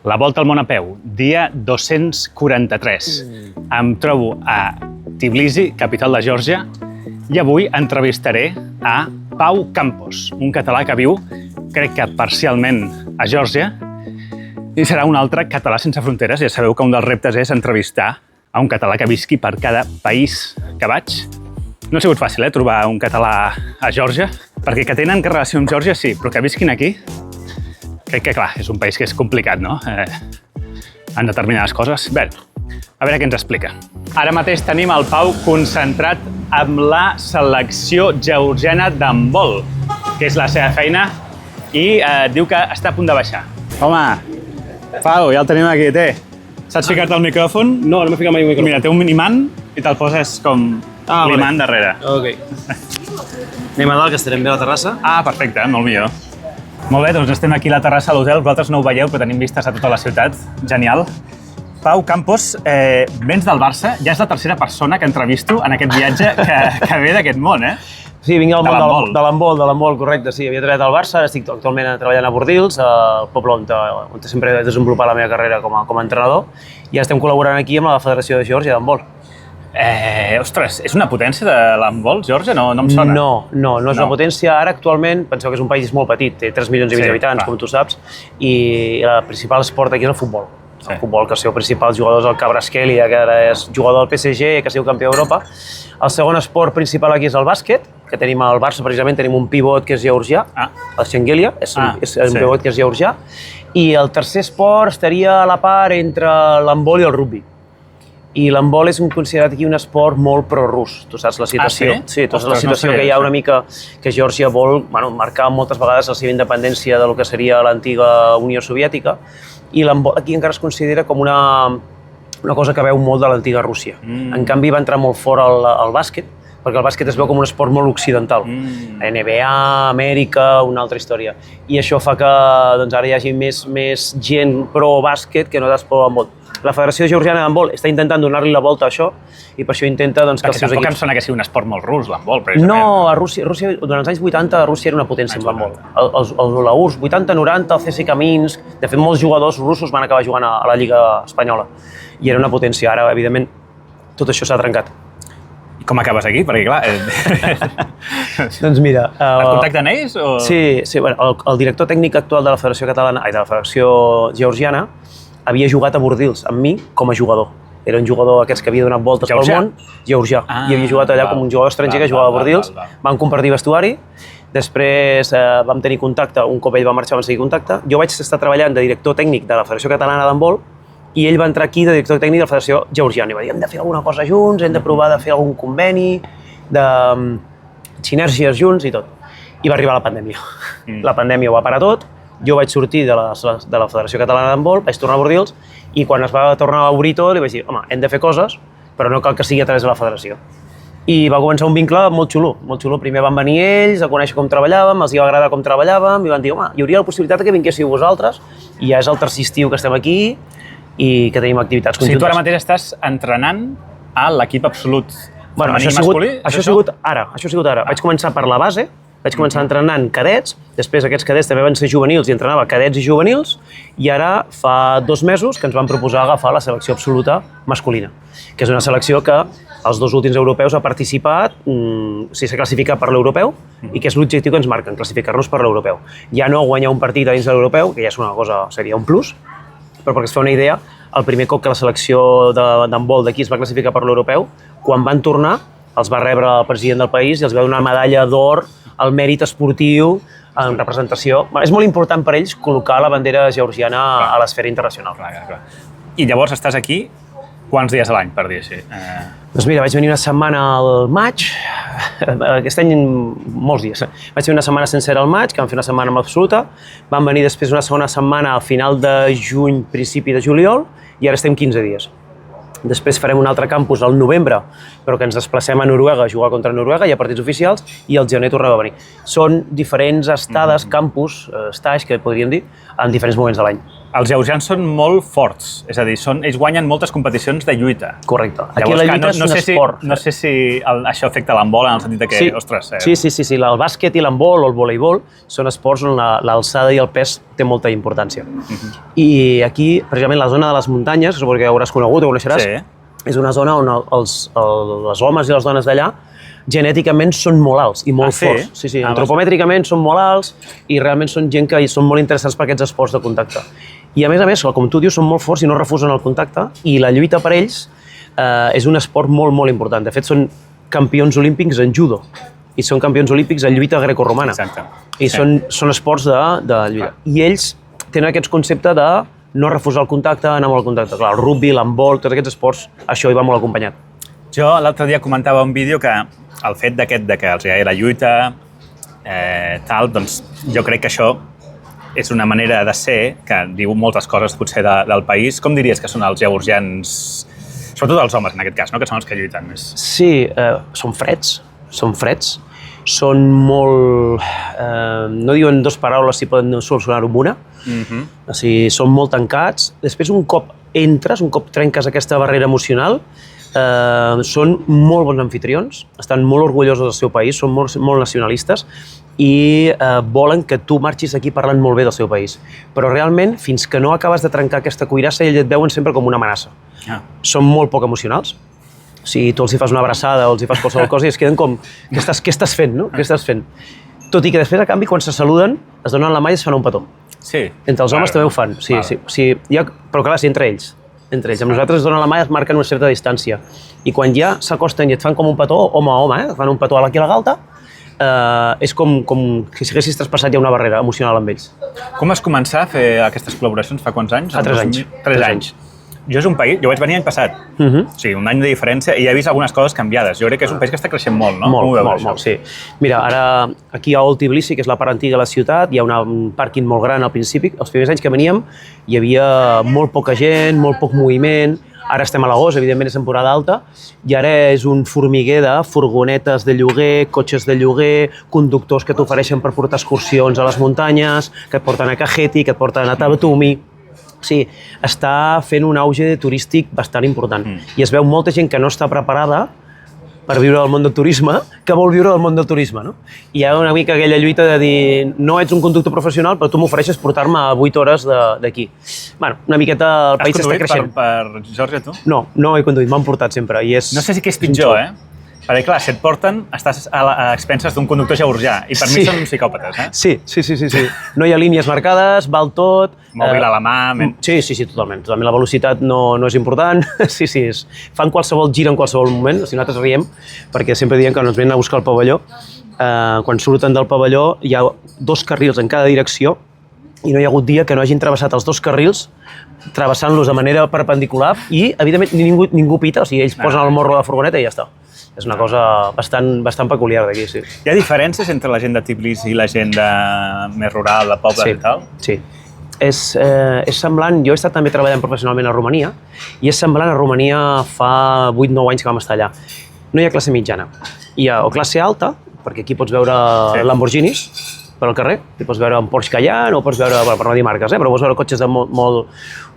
La volta al món a peu, dia 243. Em trobo a Tbilisi, capital de Geòrgia, i avui entrevistaré a Pau Campos, un català que viu, crec que parcialment, a Geòrgia, i serà un altre català sense fronteres. Ja sabeu que un dels reptes és entrevistar a un català que visqui per cada país que vaig. No ha sigut fàcil, trobar un català a Geòrgia, perquè que tenen relació amb Geòrgia, sí, però que visquin aquí, crec que, clar, és un país que és complicat, no? En determinades coses. Bé, a veure què ens explica. Ara mateix tenim el Pau concentrat amb la selecció georgiana d'handbol, que és la seva feina, i diu que està a punt de baixar. Home, Pau, ja el tenim aquí, té. Saps ficar-te al micròfon? No, no m'he ficat mai un micròfon. Mira, té un imant i te'l poses com l'imant darrere. Ok. Anem a dalt, que estarem bé a la terrassa. Ah, perfecte, molt millor. Molt bé, doncs estem aquí a la terrassa de l'hotel. Vosaltres no ho veieu, però tenim vistes a tota la ciutat. Genial. Pau Campos, vens del Barça. Ja és la tercera persona que entrevisto en aquest viatge que ve d'aquest món, eh? Sí, vinc del món de l'handbol, correcte. Sí, havia treballat al Barça, ara estic actualment treballant a Bordils, al poble on sempre he desenvolupat la meva carrera com a entrenador, i ara estem col·laborant aquí amb la Federació de Geòrgia d'handbol. Ostres, és una potència de l'handbol, Geòrgia? No em sona. No és una potència. Ara, actualment, penseu que és un país molt petit, té 3 milions i mig d'habitants, com tu saps, i el principal esport aquí és el futbol. El futbol, que el seu principal jugador és el Kvaratskhelia, que ara és jugador del PSG, que ha sigut campió d'Europa. El segon esport principal aquí és el bàsquet, que tenim al Barça, precisament, tenim un pivot que és georgià, el Shengelia, és un pivot que és georgià, i el tercer esport estaria a la part entre l'handbol i el rugby. I l'handbol és considerat aquí un esport molt pro-rus. Tu saps la situació? Sí, tu saps la situació que hi ha una mica que Geòrgia vol marcar moltes vegades la seva independència del que seria l'antiga Unió Soviètica, i l'handbol aquí encara es considera com una cosa que veu molt de l'antiga Rússia. En canvi, va entrar molt fort al bàsquet, perquè el bàsquet es veu com un esport molt occidental. NBA, Amèrica, una altra història. I això fa que ara hi hagi més gent pro-bàsquet que no pas pro-handbol. La Federació Georgiana d'handbol està intentant donar-li la volta a això i per això intenta que els seus equips... Perquè tampoc em sona que sigui un esport molt rus, l'handbol, precisament. No, a Rússia, durant els anys 80, Rússia era una potència amb l'handbol. La URSS, 80-90, el CSKA Minsk... De fet, molts jugadors russos van acabar jugant a la Lliga Espanyola i era una potència. Ara, evidentment, tot això s'ha trencat. I com acabes aquí? Perquè, clar... Doncs mira... Et contacten ells? Sí, el director tècnic actual de la Federació Catalana, de la Federació Georgiana, havia jugat a Bordils amb mi com a jugador. Era un jugador aquests que havia donat voltes pel món, georgià, i havia jugat allà com un jugador estranger que jugava a Bordils. Vam compartir vestuari, després vam tenir contacte, un cop ell va marxar vam seguir contacte. Jo vaig estar treballant de director tècnic de la Federació Catalana d'handbol i ell va entrar aquí de director tècnic de la Federació Georgiana i va dir hem de fer alguna cosa junts, hem de provar de fer algun conveni, de sinergies junts i tot. I va arribar la pandèmia. La pandèmia ho va parar tot. Jo vaig sortir de la Federació Catalana d'handbol, vaig tornar a Bordils i quan es va tornar a obrir tot li vaig dir home, hem de fer coses, però no cal que sigui a través de la federació. I va començar un vincle molt xulo, molt xulo. Primer van venir ells a conèixer com treballàvem, els va agradar com treballàvem i van dir home, hi hauria la possibilitat que vinguéssiu vosaltres i ja és el tercer estiu que estem aquí i que tenim activitats conjuntes. O sigui, tu ara mateix estàs entrenant a l'equip absolut femení masculí? Això ha sigut ara. Vaig començar per la base, vaig començar entrenant cadets, després aquests cadets també van ser juvenils i entrenava cadets i juvenils, i ara fa 2 mesos que ens van proposar agafar la selecció absoluta masculina, que és una selecció que els 2 últims europeus ha participat, s'ha classificat per l'europeu, i que és l'objectiu que ens marquen, classificar-nos per l'europeu. Ja no guanyar un partit a dins de l'europeu, que ja és una cosa, seria un plus, però perquè es fa una idea, el primer cop que la selecció d'handbol d'aquí es va classificar per l'europeu, quan van tornar, els va rebre el president del país i els va donar medalla d'or al mèrit esportiu en representació. És molt important per ells col·locar la bandera georgiana a l'esfera internacional. Clar. I llavors estàs aquí quants dies a l'any, per dir així? Doncs mira, vaig venir una setmana al maig, aquest any molts dies. Vaig fer una setmana sencera al maig, que vam fer una setmana amb absoluta, vam venir després una segona setmana al final de juny, principi de juliol, i ara estem 15 dies. Després farem un altre campus al novembre, però que ens desplacem a Noruega a jugar contra Noruega, hi ha partits oficials, i al gener tornem a venir. Són diferents estades, campus, stage, que podríem dir, en diferents moments de l'any. els georgians són molt forts, és a dir, ells guanyen moltes competicions de lluita. Correcte. Aquí la lluita és un esport. No sé si això afecta l'handbol en el sentit que, ostres... Sí, el bàsquet i l'handbol o el voleibol són esports on l'alçada i el pes té molta importància. I aquí, precisament, la zona de les muntanyes, suposo que hauràs conegut o coneixeràs, és una zona on els homes i les dones d'allà genèticament són molt alts i molt forts. Sí, antropomètricament són molt alts i realment són gent que són molt interessants per aquests esports de contacte. I a més, com tu dius, són molt forts i no refusen el contacte i la lluita per ells és un esport molt, molt important. De fet, són campions olímpics en judo i són campions olímpics en lluita grecorromana. Exacte. I són esports de lluita. I ells tenen aquest concepte de no refusar el contacte, anar amb el contacte. Clar, el rugby, l'handbol, tots aquests esports, això hi va molt acompanyat. Jo l'altre dia comentava un vídeo que el fet de que els agradi la lluita, doncs jo crec que això és una manera de ser que diu moltes coses potser del país. Com diries que són els georgians, sobretot els homes en aquest cas, que són els que lluiten més? Sí, són freds, són molt... no diuen dues paraules si poden solucionar-ho amb una, o sigui, són molt tancats. Després, un cop entres, un cop trenques aquesta barrera emocional, són molt bons anfitrions, estan molt orgullosos del seu país, són molt nacionalistes i volen que tu marxis aquí parlant molt bé del seu país. Però realment, fins que no acabes de trencar aquesta cuirassa, ells et veuen sempre com una amenaça. Són molt poc emocionals. Si tu els hi fas una abraçada o els hi fas qualsevol cosa i es queden com, què estàs fent, no? Què estàs fent? Tot i que després, a canvi, quan se saluden, es donen la mà i es fan un petó. Sí. Entre els homes també ho fan, sí. Però clar, sí, entre ells. Amb nosaltres es donen la mà i es marquen una certa distància. I quan ja s'acosten i et fan com un petó, home a home, et fan un petó aquí a la galta, és com si haguessis traspassat ja una barrera emocional amb ells. Com vas començar a fer aquestes col·laboracions? Fa quants anys? Fa 3 anys. 3 anys. Jo vaig venir l'any passat, o sigui, un any de diferència, i he vist algunes coses canviades. Jo crec que és un país que està creixent molt, no? Molt, sí. Mira, ara aquí a Old Tbilisi, que és la part antiga de la ciutat, hi ha un pàrquing molt gran al principi. Els primers anys que veníem hi havia molt poca gent, molt poc moviment. Ara estem a l'agost, evidentment és temporada alta, i ara és un formiguer de furgonetes de lloguer, cotxes de lloguer, conductors que t'ofereixen per portar excursions a les muntanyes, que et porten a Kakheti, que et porten a Batumi. Sí, està fent un auge turístic bastant important. I es veu molta gent que no està preparada per viure del món del turisme, que vol viure del món del turisme, no? Hi ha una mica aquella lluita de dir no ets un conductor professional, però tu m'ofereixes portar-me 8 hores d'aquí. Bueno, una miqueta el país està creixent. Has conduït per Geòrgia, tu? No he conduït, m'han portat sempre. No sé si és pitjor, Perquè, clar, si et porten, estàs a expenses d'un conductor georgià, i per mi són psicòpates, Sí. No hi ha línies marcades, val tot... Mòbil a la mà... Sí, totalment. La velocitat no és important. Sí, fan qualsevol gir en qualsevol moment. Nosaltres riem, perquè sempre diem que ens venen a buscar el pavelló. Quan surten del pavelló hi ha 2 carrils en cada direcció i no hi ha hagut dia que no hagin travessat els 2 carrils travessant-los de manera perpendicular i, evidentment, ningú pita, o sigui, ells posen el morro de la furgoneta i ja està. És una cosa bastant peculiar d'aquí, sí. Hi ha diferències entre la gent de Tbilisi i la gent més rural, de pobles i tal? Sí. És semblant, jo he estat també treballant professionalment a Romania i és semblant a Romania fa 8-9 anys que vam estar allà. No hi ha classe mitjana. Hi ha o classe alta, perquè aquí pots veure Lamborghinis per al carrer, hi pots veure un Porsche Cayenne o pots veure, per no dir marques, però pots veure cotxes de molt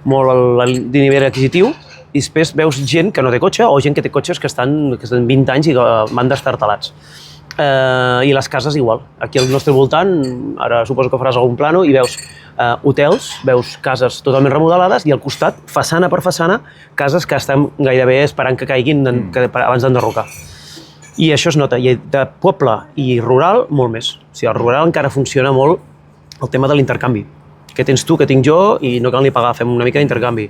de nivell adquisitiu. I després veus gent que no té cotxe o gent que té cotxes que estan 20 anys i que van destartalats. I les cases igual. Aquí al nostre voltant, ara suposo que faràs algun plano, i veus hotels, veus cases totalment remodelades i al costat, façana per façana, cases que estan gairebé esperant que caiguin abans d'enderrocar. I això es nota. I de poble i rural, molt més. O sigui, al rural encara funciona molt el tema de l'intercanvi. Què tens tu, què tinc jo, i no cal ni pagar, fem una mica d'intercanvi.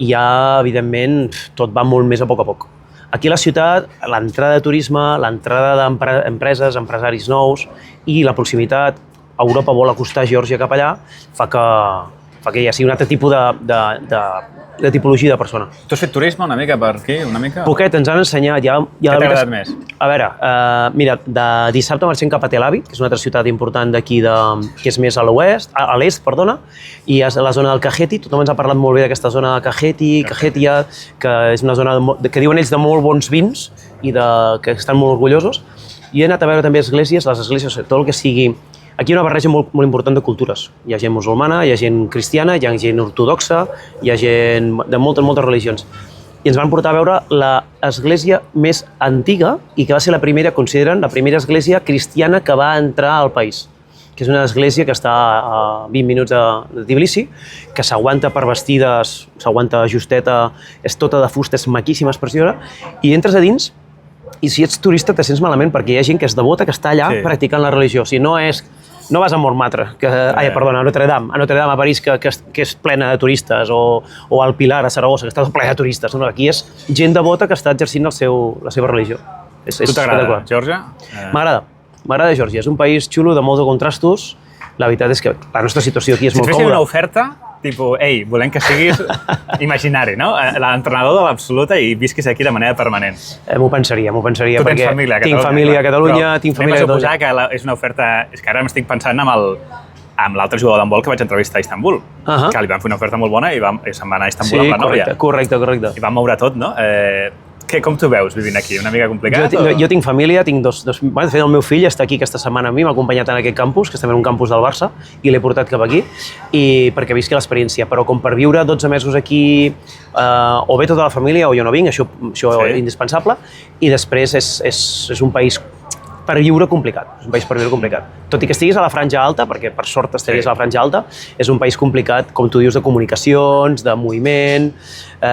I ja, evidentment, tot va molt més a poc. Aquí a la ciutat, l'entrada de turisme, l'entrada d'empreses, empresaris nous i la proximitat, Europa vol acostar Geòrgia cap allà, fa que ja sigui un altre tipus de tipologia de persona. Tu has fet turisme una mica per aquí, una mica? Poquet, ens han ensenyat. Què t'ha agradat més? A veure, mira, de dissabte marxem cap a Tel Aviv, que és una altra ciutat important d'aquí, que és més a l'est, i és la zona del Kakheti. Tothom ens ha parlat molt bé d'aquesta zona de Kakhetia, que és una zona que diuen ells de molt bons vins i que estan molt orgullosos. I he anat a veure també esglésies, les esglésies, tot el que sigui Aquí hi ha una barreja molt important de cultures. Hi ha gent musulmana, hi ha gent cristiana, hi ha gent ortodoxa, hi ha gent de moltes religions. I ens van portar a veure l'església més antiga i que va ser la primera, consideren, la primera església cristiana que va entrar al país, que és una església que està a 20 minuts de Tbilisi, que s'aguanta per vestides, s'aguanta justeta, és tota de fusta, és maquíssima, és preciosa, i entres a dins i si ets turista te sents malament perquè hi ha gent que és devota, que està allà practicant la religió. O sigui, no vas a Montmartre, a Notre Dame a París, que és plena de turistes, o al Pilar, a Saragossa, que està plena de turistes. No, aquí és gent devota que està exercint la seva religió. Tu t'agrada Geòrgia? M'agrada Geòrgia. És un país xulo de molts de contrastos. La veritat és que la nostra situació aquí és molt còmoda. Si et fessin una oferta, tipus, ei, volem que siguis imaginari, no? L'entrenador de l'Absoluta i visquis aquí de manera permanent. M'ho pensaria, Tu tens família a Catalunya. Tinc família a Catalunya, tinc família a Catalunya. Que és una oferta... És que ara m'estic pensant amb l'altre jugador d'handbol que vaig entrevistar a Istanbul, que li van fer una oferta molt bona i se'n va anar a Istanbul amb la nòvia. Sí, correcte. I van moure tot, no? Com t'ho veus vivint aquí? Una mica complicat? Jo tinc família, tinc dos... De fet, el meu fill està aquí aquesta setmana amb mi, m'ha acompanyat en aquest campus, que estem en un campus del Barça, i l'he portat cap aquí, i perquè visqui l'experiència. Però com per viure 12 mesos aquí, o bé tota la família o jo no vinc, això és indispensable, i després és un país per viure complicat. És un país per viure complicat. Tot i que estiguis a la franja alta, perquè per sort estiguis a la franja alta, és un país complicat, com tu dius, de comunicacions, de moviment.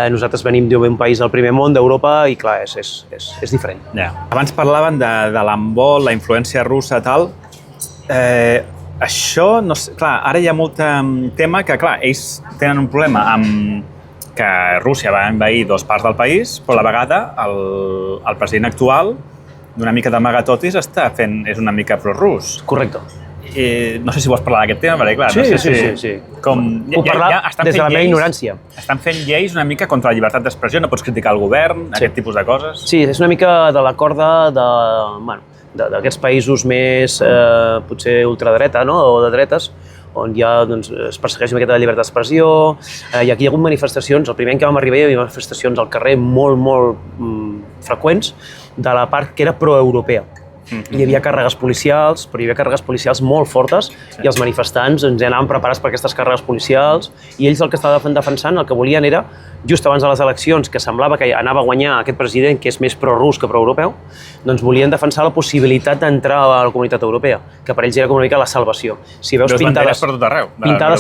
Nosaltres venim d'un país del primer món, d'Europa, i clar, és diferent. Abans parlaven de l'handbol, la influència russa, tal. Això, no sé, clar, ara hi ha molt tema que, clar, ells tenen un problema amb que Rússia va envair dues parts del país, però a la vegada el president actual d'una mica d'amagatotis és una mica pro-rus. Correcte. No sé si vols parlar d'aquest tema, perquè clar, no sé si... Puc parlar des de la meva ignorància. Estan fent lleis una mica contra la llibertat d'expressió, no pots criticar el govern, aquest tipus de coses. Sí, és una mica de la corda d'aquests països més potser ultradreta, no? O de dretes, on ja es persegueix una miqueta de llibertat d'expressió. I aquí hi ha hagut manifestacions, el primer any que vam arribar hi havia manifestacions al carrer molt freqüents de la part que era proeuropea. Hi havia càrregues policials, però hi havia càrregues policials molt fortes i els manifestants ens anaven preparats per aquestes càrregues policials i ells el que estaven defensant, el que volien era, just abans de les eleccions, que semblava que anava a guanyar aquest president que és més pro-rus que pro-europeu, doncs volien defensar la possibilitat d'entrar a la comunitat europea, que per ells era com una mica la salvació. Si veus pintades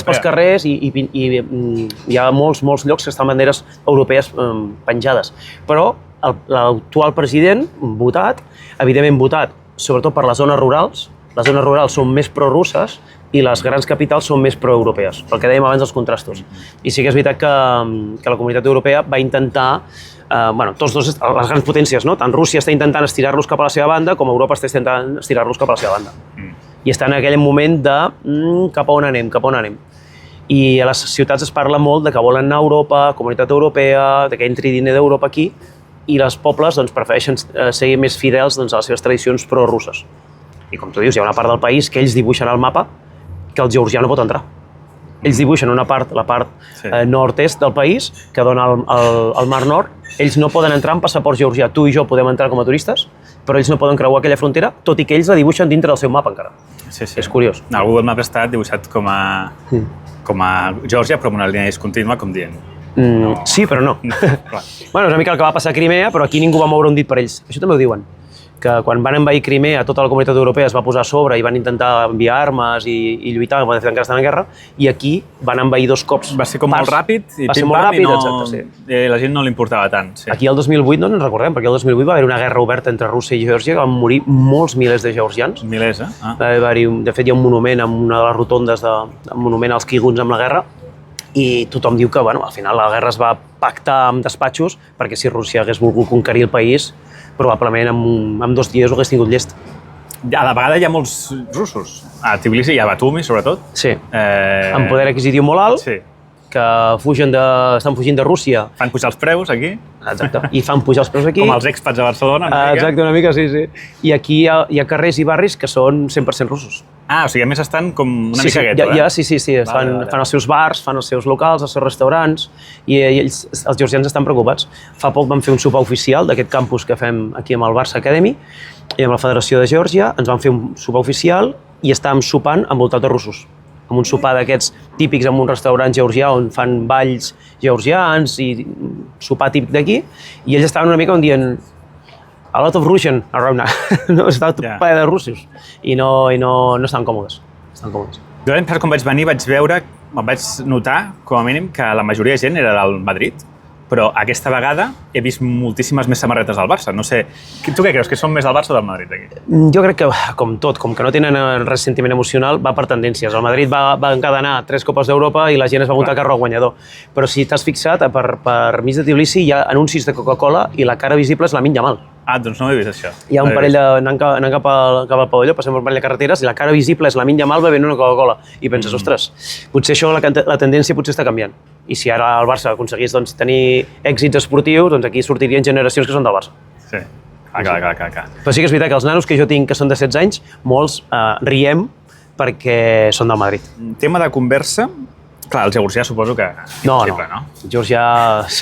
pels carrers i hi ha molts llocs que estan banderes europees penjades. Però l'actual president, votat, evidentment votat sobretot per les zones rurals són més prorusses i les grans capitals són més proeuropees, pel que dèiem abans dels contrastos. I sí que és veritat que la comunitat europea va intentar, tots dos, les grans potències, no? Tant Rússia està intentant estirar-los cap a la seva banda com Europa està intentant estirar-los cap a la seva banda. I està en aquell moment de cap a on anem. I a les ciutats es parla molt de que volen anar a Europa, comunitat europea, que entri diner d'Europa aquí, i els pobles prefereixen seguir més fidels a les seves tradicions prorusses. I com tu dius, hi ha una part del país que ells dibuixen al mapa que el georgià no pot entrar. Ells dibuixen la part nord-est del país, que dona al Mar Nord. Ells no poden entrar amb passaport georgià. Tu i jo podem entrar com a turistes, però ells no poden creuar aquella frontera, tot i que ells la dibuixen dintre del seu mapa encara. És curiós. El Google Maps està dibuixat com a Geòrgia, però amb una línia discontínua, com dient. Sí, però no. És una mica el que va passar a Crimea, però aquí ningú va moure un dit per ells. Això també ho diuen, que quan van envair Crimea tota la comunitat europea es va posar a sobre i van intentar enviar armes i lluitar, quan encara estan en guerra, i aquí van envair 2 cops. Va ser com molt ràpid i pim-pam i la gent no li importava tant. Aquí el 2008 no ens recordem, perquè el 2008 va haver una guerra oberta entre Rússia i Geòrgia que van morir molts milers de georgians. Milers, De fet, hi ha un monument en una de les rotondes, un monument als Kiguns amb la guerra, i tothom diu que al final la guerra es va pactar amb despatxos perquè si Rússia hagués volgut conquerir el país probablement en 2 dies ho hagués tingut llest. A la vegada hi ha molts russos, a Tbilisi i a Batumi sobretot. Sí, amb poder adquisitiu molt alt, que estan fugint de Rússia. Fan pujar els preus aquí. Exacte, i fan pujar els preus aquí. Com els expats a Barcelona. Exacte, una mica, sí. I aquí hi ha carrers i barris que són 100% russos. O sigui, a més estan com una mica gueto, Sí, fan els seus bars, fan els seus locals, els seus restaurants, i ells, els georgians, estan preocupats. Fa poc vam fer un sopar oficial d'aquest campus que fem aquí amb el Barça Academy i amb la Federació de Geòrgia, ens van fer un sopar oficial i estàvem sopant envoltat de russos, amb un sopar d'aquests típics en un restaurant georgià on fan balls georgians i sopar típic d'aquí, i ells estaven una mica on dient a lot of Russian around now. No, estava tot ple de russos i no estaven còmodes. Jo l'any passat quan vaig venir vaig veure, em vaig notar, com a mínim, que la majoria de gent era del Madrid, però aquesta vegada he vist moltíssimes més samarretes del Barça. No sé, tu què creus, que són més del Barça o del Madrid aquí? Jo crec que, com tot, com que no tenen res sentiment emocional, va per tendències. El Madrid va encadenar 3 Copes d'Europa i la gent es va muntar carro al guanyador. Però si t'has fixat, per mig de Tbilisi hi ha anuncis de Coca-Cola i la cara visible és Lamine Yamal. Ah, doncs no ho he vist, això. Hi ha un parell anant cap al pavelló, passem per un parell de carreteres, i la cara visible és Lamine Yamal bevent una Coca-Cola. I penses, ostres, potser això, la tendència potser està canviant. I si ara el Barça aconseguís tenir èxits esportius, doncs aquí sortirien generacions que són del Barça. Sí, clar. Però sí que és veritat que els nanos que jo tinc, que són de 16 anys, molts riem perquè són del Madrid. Tema de conversa, clar, el georgià suposo que... No. Georgià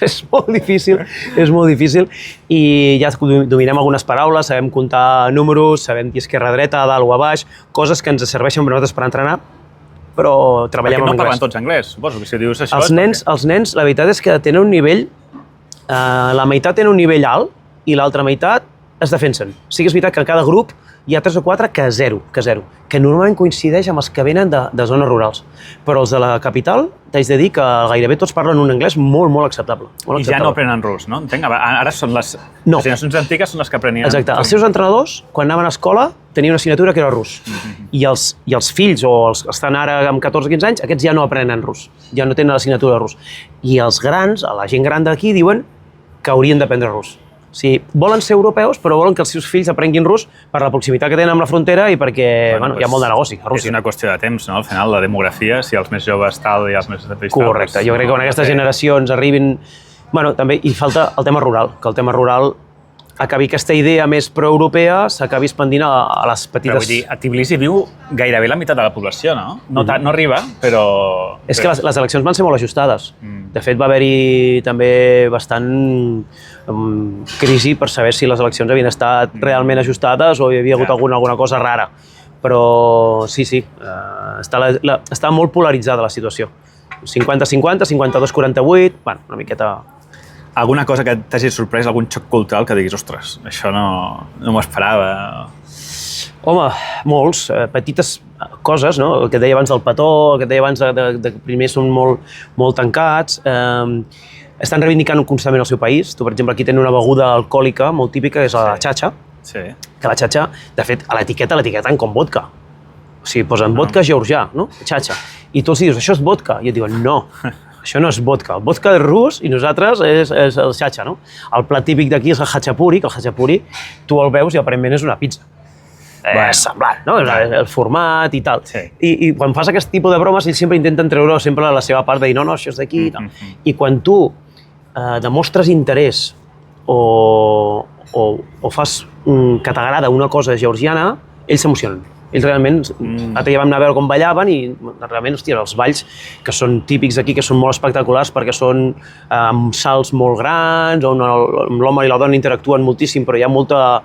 és molt difícil i ja dominem algunes paraules, sabem comptar números, sabem dir esquerra-dreta, a dalt o a baix, coses que ens serveixen per nosaltres per entrenar, però treballem en anglès. Perquè no parlen tots anglès, suposo, que si dius això... Els nens, la veritat és que tenen un nivell... La meitat tenen un nivell alt i l'altra meitat es defensen. Sí que és veritat que en cada grup hi ha 3 o 4 que zero, que normalment coincideix amb els que venen de zones rurals. Però els de la capital, t'haig de dir que gairebé tots parlen un anglès molt acceptable. I ja no aprenen rus, no? Entenc, ara són les generacions antigues són les que aprenien... Exacte. Els seus entrenadors, quan anaven a escola, tenien una assignatura que era rus. I els fills, o els que estan ara amb 14 o 15 anys, aquests ja no aprenen rus, ja no tenen l'assignatura de rus. I els grans, la gent gran d'aquí, diuen que haurien d'aprendre rus. O sigui, volen ser europeus, però volen que els seus fills aprenguin rus per la proximitat que tenen amb la frontera i perquè hi ha molt de negoci a Rússia. És una qüestió de temps, no? Al final, la demografia, si els més joves tal i els més de Correcte. Jo crec que quan aquestes generacions arribin... També hi falta el tema rural, que el tema rural acabi aquesta idea més proeuropea, s'acabi expandint a les petites... Però vull dir, a Tbilisi viu gairebé la meitat de la població, no? No arriba, però... És que les eleccions van ser molt ajustades. De fet, va haver-hi també bastant crisi per saber si les eleccions havien estat realment ajustades o hi havia hagut alguna cosa rara. Però sí, està molt polaritzada la situació. 50-50, 52-48, una miqueta... Alguna cosa que t'hagi sorprès, algun xoc cultural que diguis, ostres, això no m'ho esperava. Home, molts, petites coses, no? El que et deia abans del petó, el que et deia abans que primer són molt tancats, estan reivindicant constantment el seu país. Tu, per exemple, aquí tenen una beguda alcohòlica molt típica, que és la xatxa, que la xatxa, de fet, a l'etiqueta l'etiqueten com vodka. O sigui, posen vodka georgià, no? Xatxa. I tu els dius, això és vodka? I et diuen, no. Això no és vodka. El vodka és rus i nosaltres és el xatxa, no? El plat típic d'aquí és el hachapuri, que el hachapuri tu el veus i aparentment és una pizza. És semblant, no? El format i tal. I quan fas aquest tipus de bromes, ells sempre intenten treure sempre la seva part de dir no, això és d'aquí i tal. I quan tu demostres interès o fas que t'agrada una cosa georgiana, ells s'emocionen. Ells realment, l'altre dia vam anar a veure com ballaven i realment, hòstia, els balls que són típics aquí, que són molt espectaculars perquè són amb salts molt grans, on l'home i la dona interactuen moltíssim, però hi ha molta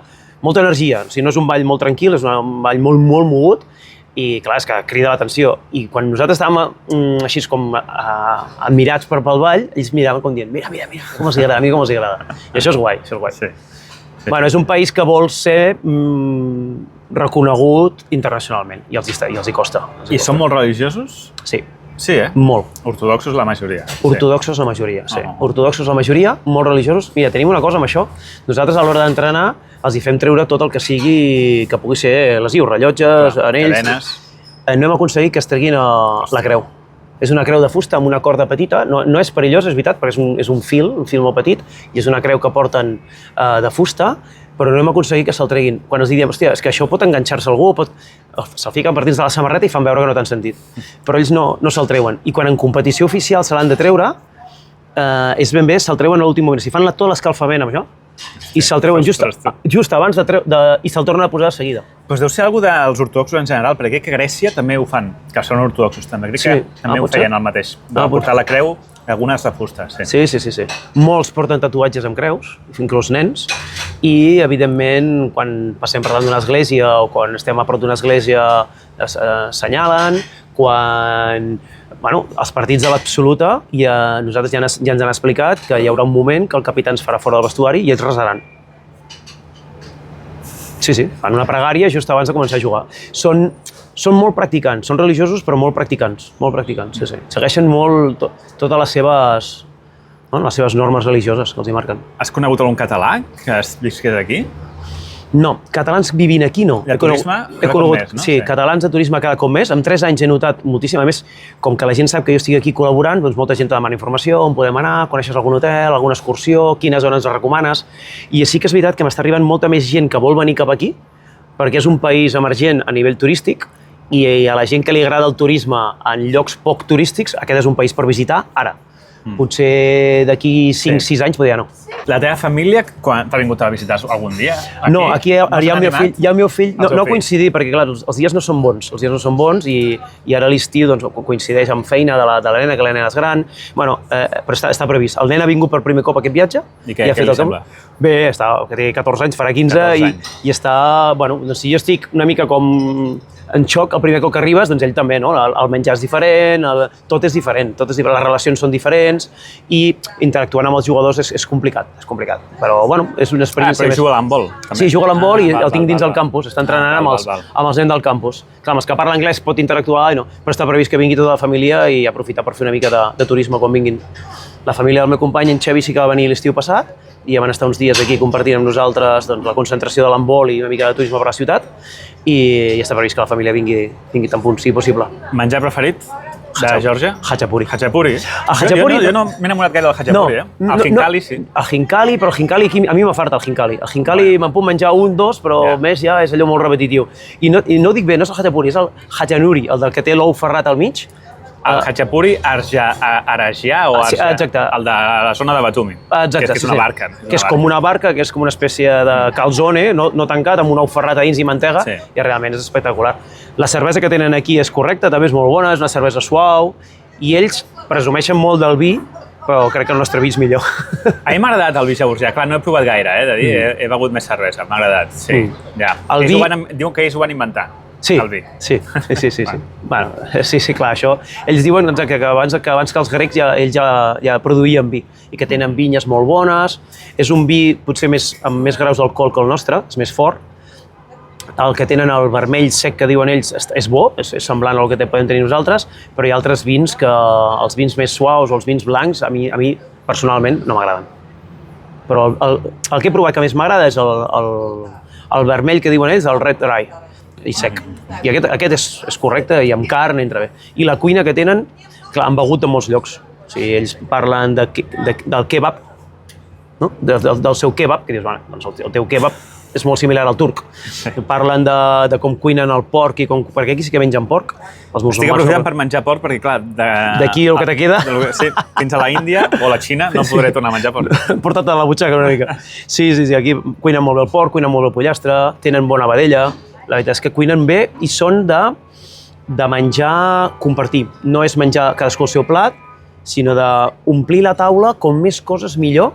energia. O sigui, no és un ball molt tranquil, és un ball molt mogut i, clar, és que crida l'atenció. I quan nosaltres estàvem així com admirats pel ball, ells miraven com dient mira, com els agrada, a mi com els agrada. I això és guai, Sí. Bueno, és un país que vol ser reconegut internacionalment i els hi costa. I són molt religiosos? Sí. Sí, Molt. Ortodoxos la majoria. Ortodoxos la majoria, sí. Ortodoxos la majoria, molt religiosos. Mira, tenim una cosa amb això. Nosaltres a l'hora d'entrenar els hi fem treure tot el que sigui, que pugui ser lesiu, rellotges, anells... Cadenes. No hem aconseguit que es treguin la creu. És una creu de fusta amb una corda petita, no és perillós, és veritat, perquè és un fil molt petit, i és una creu que porten de fusta, però no hem aconseguit que se'l treguin. Quan els diem, hòstia, és que això pot enganxar-se algú, se'l fiquen per dins de la samarreta i fan veure que no t'han sentit. Però ells no se'l treuen. I quan en competició oficial se l'han de treure, és ben bé, se'l treuen a l'últim moment. Si fan tot l'escalfament amb això, i se'l treuen just abans i se'l tornen a posar de seguida. Doncs deu ser alguna dels ortodoxos en general, perquè crec que a Grècia també ho fan, que són ortodoxos també. Crec que també ho feien el mateix, de portar la creu, algunes de fusta. Sí. Molts porten tatuatges amb creus, inclús nens, i evidentment quan passem per davant d'una església o quan estem a prop d'una església assenyalen, quan els partits de l'absoluta, nosaltres ja ens han explicat que hi haurà un moment que el capità ens farà fora del vestuari i ells resaran. Sí, fan una pregària just abans de començar a jugar. Són molt practicants, són religiosos però molt practicants, sí. Segueixen molt totes les seves normes religioses que els hi marquen. Has conegut algun català que visqués aquí? No, catalans vivint aquí no. De turisme cada cop més, no? Sí, catalans de turisme cada cop més. En 3 anys he notat moltíssim. A més, com que la gent sap que jo estic aquí col·laborant, doncs molta gent te demana informació, on podem anar, coneixes algun hotel, alguna excursió, quines zones ens recomanes. I sí que és veritat que m'està arribant molta més gent que vol venir cap aquí, perquè és un país emergent a nivell turístic i a la gent que li agrada el turisme en llocs poc turístics, aquest és un país per visitar ara. Potser d'aquí 5-6 anys podria no. La teva família, quan t'ha vingut a visitar algun dia? No, aquí hi ha el meu fill, no coincidir, perquè clar, els dies no són bons, i ara l'estiu coincideix amb feina de la nena, que la nena és gran, però està previst. El nen ha vingut per primer cop a aquest viatge. I què li sembla? Bé, que té 14 anys, farà 15, i està, si jo estic una mica com en xoc el primer cop que arribes, doncs ell també, no? El menjar és diferent, tot és diferent, les relacions són diferents i interactuant amb els jugadors és complicat, però és una experiència més. Però juga a l'handbol? Sí, juga a l'handbol i el tinc dins del campus, està entrenant amb els nens del campus. Clar, amb els que parla anglès pot interactuar, però està previst que vingui tota la família i aprofitar per fer una mica de turisme quan vinguin. La família del meu company, en Xevi, sí que va venir l'estiu passat i van estar uns dies aquí compartint amb nosaltres la concentració de l'handbol i una mica de turisme per la ciutat i està previst que la família vingui tan punt sigui possible. Menjar preferit de Geòrgia? Hachapuri. Hachapuri? Jo no m'he enamorat gaire del hachapuri, El hinkali sí. El hinkali, però el hinkali aquí a mi m'afarta el hinkali. El hinkali me'n puc menjar 1, 2, però més ja és allò molt repetitiu. I no ho dic bé, no és el hachapuri, és el hachanuri, el del que té l'ou ferrat al mig. El hachapuri Aragia o Arja? Exacte. El de la zona de Batumi. Exacte, que és una barca. Que és com una barca, que és com una espècie de calzone, no tancat, amb un ou ferrat a dins i mantega, i realment és espectacular. La cervesa que tenen aquí és correcta, també és molt bona, és una cervesa suau, i ells presumeixen molt del vi, però crec que el nostre vi és millor. A mi m'ha agradat el vi georgià. Clar, no he provat gaire, de dir, he begut més cervesa, m'ha agradat, sí. Diuen que ells ho van inventar. Sí, sí. Bueno, sí, clar, això. Ells diuen que abans que els grecs ells ja produïen vi i que tenen vinyes molt bones. És un vi potser amb més graus d'alcohol que el nostre, és més fort. El que tenen el vermell sec que diuen ells és bo, és semblant al que podem tenir nosaltres, però hi ha altres vins que els vins més suaus o els vins blancs a mi personalment no m'agraden. Però el que he provat que més m'agrada és el vermell que diuen ells, el red rye. I sec. I aquest és correcte i amb carn entra bé. I la cuina que tenen, clar, han begut en molts llocs. O sigui, ells parlen del kebab, no? Del seu kebab, que dius, doncs el teu kebab és molt similar al turc. Parlen de com cuinen el porc, perquè aquí sí que mengen porc. Estic aprofitant per menjar porc perquè, clar... D'aquí el que te queda... Sí, fins a la Índia o la Xina no podré tornar a menjar porc. Porta't a la butxaca una mica. Sí, aquí cuinen molt bé el porc, cuinen molt bé el pollastre, tenen bona vedella. La veritat és que cuinen bé i són de menjar, compartir. No és menjar cadascú el seu plat, sinó d'omplir la taula com més coses millor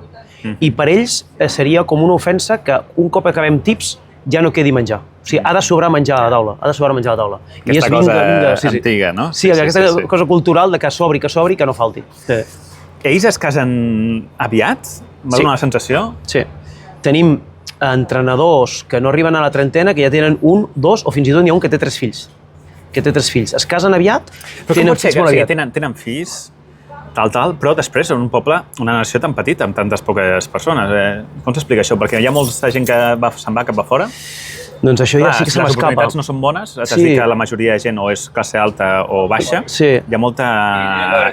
i per ells seria com una ofensa que un cop acabem tips ja no quedi menjar. O sigui, ha de sobrar menjar a la taula, Aquesta cosa antiga, no? Sí, aquesta cosa cultural de que sobri, que no falti. Ells es casen aviat? M'ha donat la sensació? Sí. Tenim entrenadors que no arriben a la trentena, que ja tenen 1, 2 o fins i tot n'hi ha un que té 3 fills. Es casen aviat, tenen fills molt aviat. Tenen fills, però després són un poble, una nació tan petita, amb tantes poques persones. Com s'explica això? Perquè hi ha molta gent que se'n va cap a fora. Doncs això ja sí que se m'escapa. Les oportunitats no són bones, t'has dit que la majoria de gent o és classe alta o baixa. Hi ha molta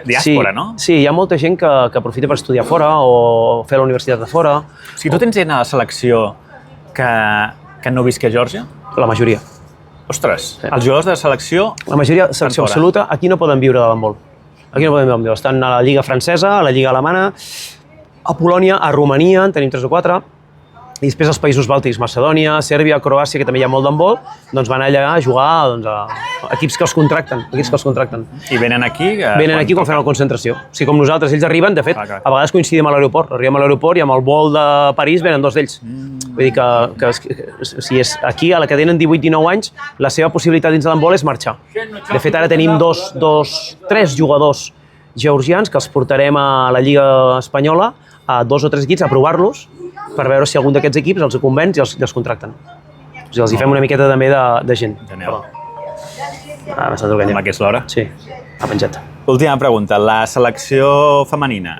diàspora, no? Sí, hi ha molta gent que aprofita per estudiar fora o fer la universitat de fora. O sigui, tu tens gent a la selecció que no visqui a Geòrgia? La majoria. Ostres, els jugadors de la selecció... La majoria, selecció absoluta, aquí no poden viure de l'handbol. Estan a la Lliga francesa, a la Lliga alemana, a Polònia, a Romania, en tenim 3 o 4, I després els països bàltics, Macedònia, Sèrbia, Croàcia, que també hi ha molt d'handbol, doncs van allà a jugar a equips que els contracten. I venen aquí? Venen aquí quan fan la concentració. O sigui, com nosaltres, ells arriben, de fet, a vegades coincidim a l'aeroport. Arribem a l'aeroport i amb el vol de París venen dos d'ells. Vull dir que si és aquí, a la que tenen 18-19 anys, la seva possibilitat dins de l'handbol és marxar. De fet, ara tenim tres jugadors georgians que els portarem a la Lliga Espanyola, a 2 o 3 equips, a provar-los, per veure si algun d'aquests equips els convenç i els contracten. O sigui, els hi fem una miqueta també de gent. Genial. M'ha estat trucant ja. Amb aquesta l'hora? Sí, ha penjat. Última pregunta. La selecció femenina,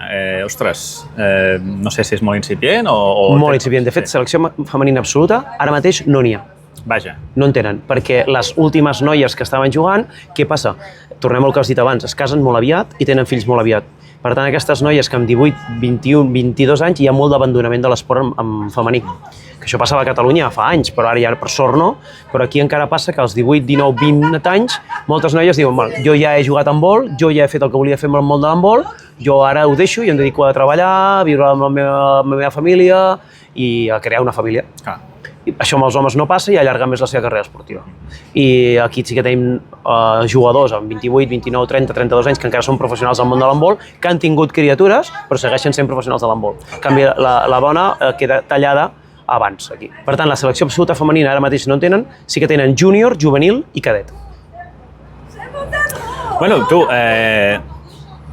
no sé si és molt incipient o... Molt incipient. De fet, selecció femenina absoluta, ara mateix no n'hi ha. Vaja. No en tenen, perquè les últimes noies que estaven jugant, què passa? Tornem al que has dit abans, es casen molt aviat i tenen fills molt aviat. Per tant, aquestes noies que amb 18, 21, 22 anys hi ha molt d'abandonament de l'esport en femení. Que això passava a Catalunya fa anys, però ara ja per sort no, però aquí encara passa que als 18, 19, 20 anys moltes noies diuen, jo ja he jugat a handbol, jo ja he fet el que volia fer amb el món de l'handbol, jo ara ho deixo i em dedico a treballar, a viure amb la meva família i a crear una família. Això amb els homes no passa i allarga més la seva carrera esportiva. I aquí sí que tenim jugadors amb 28, 29, 30, 32 anys que encara són professionals del món de l'handbol, que han tingut criatures però segueixen sent professionals de l'handbol. En canvi, la bona queda tallada abans aquí. Per tant, la selecció absoluta femenina ara mateix no en tenen, sí que tenen júnior, juvenil i cadet. Bueno, tu,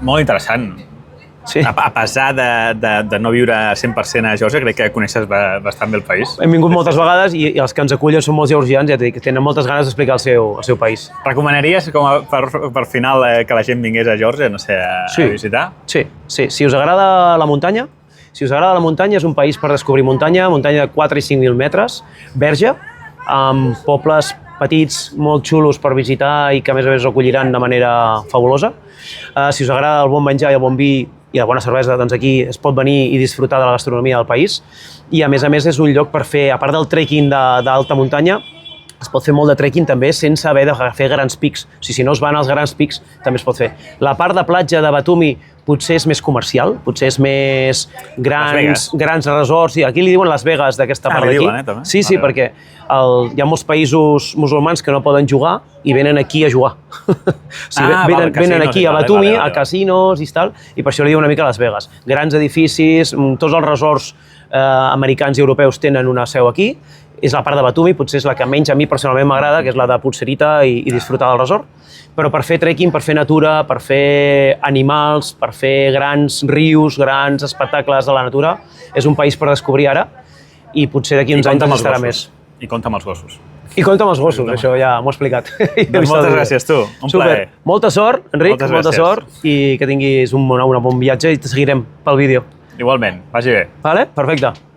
molt interessant. Sí. A pesar de no viure 100% a Geòrgia, crec que coneixes bastant bé el país. Hem vingut moltes vegades i els que ens acullen són molts georgians, ja t'he dit, que tenen moltes ganes d'explicar el seu país. Recomanaries per final que la gent vingués a Geòrgia, no sé, a visitar? Sí. Si us agrada la muntanya, és un país per descobrir muntanya de 4 i 5.000 metres, verge, amb pobles petits, molt xulos per visitar i que a més us acolliran de manera fabulosa. Si us agrada el bon menjar i el bon vi i la bona cervesa, doncs aquí es pot venir i disfrutar de la gastronomia del país. I a més és un lloc per fer, a part del trekking d'alta muntanya, es pot fer molt de trekking també sense haver de fer grans pics. O sigui, si no es van als grans pics, també es pot fer. La part de platja de Batumi potser és més comercial, potser és més grans resorts. Aquí li diuen Las Vegas d'aquesta part d'aquí. També? Sí, perquè hi ha molts països musulmans que no poden jugar i venen aquí a jugar. Venen aquí a Batumi, a casinos i tal, i per això li diuen una mica Las Vegas. Grans edificis, tots els resorts americans i europeus tenen una seu aquí. És la part de Batumi, potser és la que menys a mi personalment m'agrada, que és la de Putserita i disfrutar del resort. Però per fer trekking, per fer natura, per fer animals, per fer grans rius, grans espectacles de la natura, és un país per descobrir ara i potser d'aquí uns anys estarà més. I compta amb els gossos. I compta amb els gossos, això ja m'ho he explicat. Doncs moltes gràcies, tu. Un plaer. Molta sort, Enric, molta sort i que tinguis un bon viatge i te seguirem pel vídeo. Igualment, vagi bé. Vale? Perfecte.